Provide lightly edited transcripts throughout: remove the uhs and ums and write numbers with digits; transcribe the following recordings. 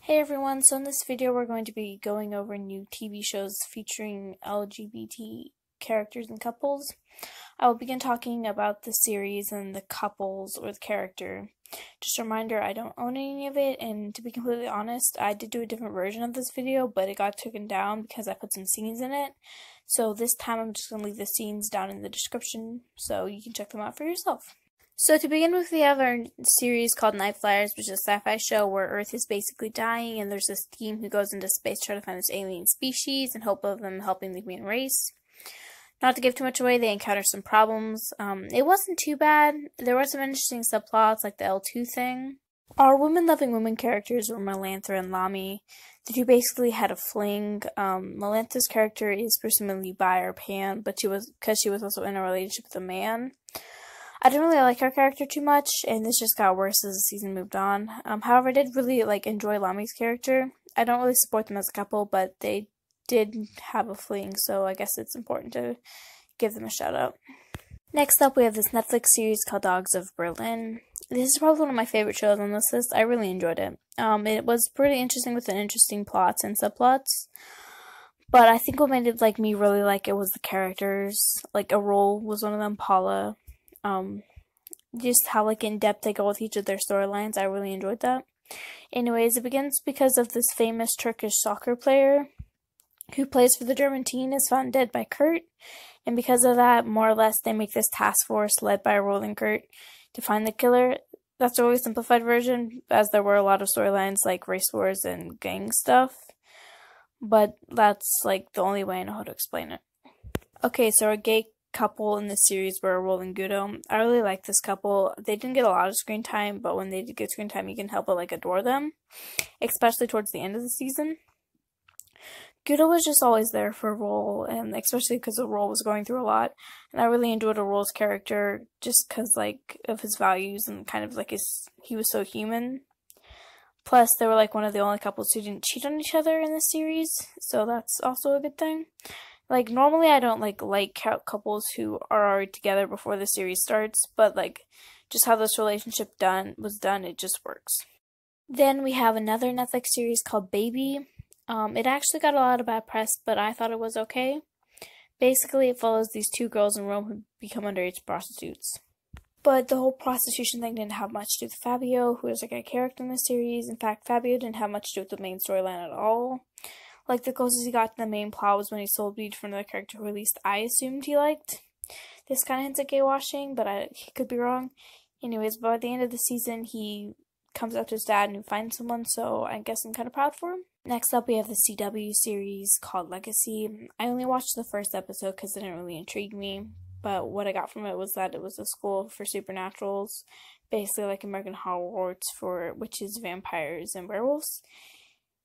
Hey everyone, so in this video we're going to be going over new TV shows featuring LGBT characters and couples. I will begin talking about the series and the couples or the character. Just a reminder, I don't own any of it, and to be completely honest, I did do a different version of this video, but it got taken down because I put some scenes in it. So this time I'm just going to leave the scenes down in the description so you can check them out for yourself. So to begin with, we have our series called Night Flyers, which is a sci-fi show where Earth is basically dying, and there's this team who goes into space trying to find this alien species in hope of them helping the human race. Not to give too much away, they encounter some problems. It wasn't too bad. There were some interesting subplots, like the L2 thing. Our women-loving women characters were Melantha and Lami. The two basically had a fling. Melantha's character is presumably bi or pan, but she was also in a relationship with a man. I didn't really like her character too much, and this just got worse as the season moved on. However, I did really enjoy Lami's character. I don't really support them as a couple, but they did have a fling, so I guess it's important to give them a shout out. Next up, we have this Netflix series called Dogs of Berlin. This is probably one of my favorite shows on this list. I really enjoyed it. It was pretty interesting with interesting plots and subplots. But I think what made it me really like it was the characters. Aurora was one of them, Paula. Just how in depth they go with each of their storylines. I really enjoyed that. Anyways, it begins because of this famous Turkish soccer player who plays for the German team is found dead by Kurt, and because of that, more or less, they make this task force led by Aurora and Kurt to find the killer. That's a really simplified version, as there were a lot of storylines like race wars and gang stuff, but that's the only way I know how to explain it. Okay, so a gay couple in this series were Aurora and Guido. I really like this couple. They didn't get a lot of screen time, but when they did get screen time, you can help but adore them, especially towards the end of the season. Guido was just always there for Aurora, and especially because Aurora was going through a lot, and I really enjoyed Aurora's character just because of his values and kind of he was so human. Plus, they were one of the only couples who didn't cheat on each other in this series, so that's also a good thing. Normally I don't like couples who are already together before the series starts, but just how this relationship was done, it just works. Then we have another Netflix series called Baby. It actually got a lot of bad press, but I thought it was okay. Basically, it follows these two girls in Rome who become underage prostitutes. But the whole prostitution thing didn't have much to do with Fabio, who is a character in the series. In fact, Fabio didn't have much to do with the main storyline at all. The closest he got to the main plot was when he sold weed for another character who at least I assumed he liked. This kind of hints at gay washing, but he could be wrong. Anyways, by the end of the season, he comes out to his dad and finds someone, so I guess I'm kind of proud for him. Next up, we have the CW series called Legacy. I only watched the first episode because it didn't really intrigue me, but what I got from it was that it was a school for supernaturals, basically like American Hogwarts for witches, vampires, and werewolves.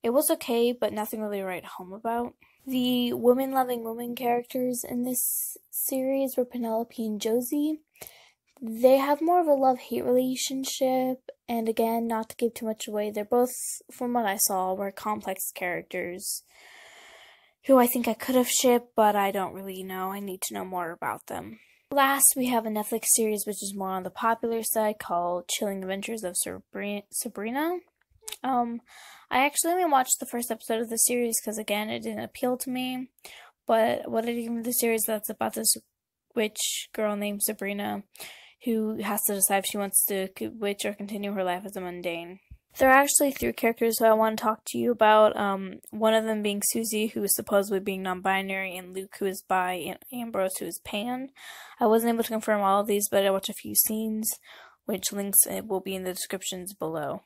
It was okay, but nothing really to write home about. The women-loving women characters in this series were Penelope and Josie. They have more of a love-hate relationship, and again, not to give too much away, they're both, from what I saw, were complex characters who I think I could have shipped, but I don't really know. I need to know more about them. Last, we have a Netflix series which is more on the popular side called Chilling Adventures of Sabrina. I actually only watched the first episode of the series because, again, it didn't appeal to me. But what I did from the series, that's about this witch girl named Sabrina who has to decide if she wants to witch or continue her life as a mundane. There are actually three characters who I want to talk to you about. One of them being Susie, who is supposedly being non-binary, and Luke, who is bi, and Ambrose, who is pan. I wasn't able to confirm all of these, but I watched a few scenes, which links will be in the descriptions below.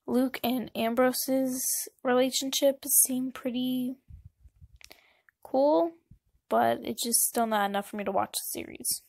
Luke and Ambrose's relationship seemed pretty cool, but it's just still not enough for me to watch the series.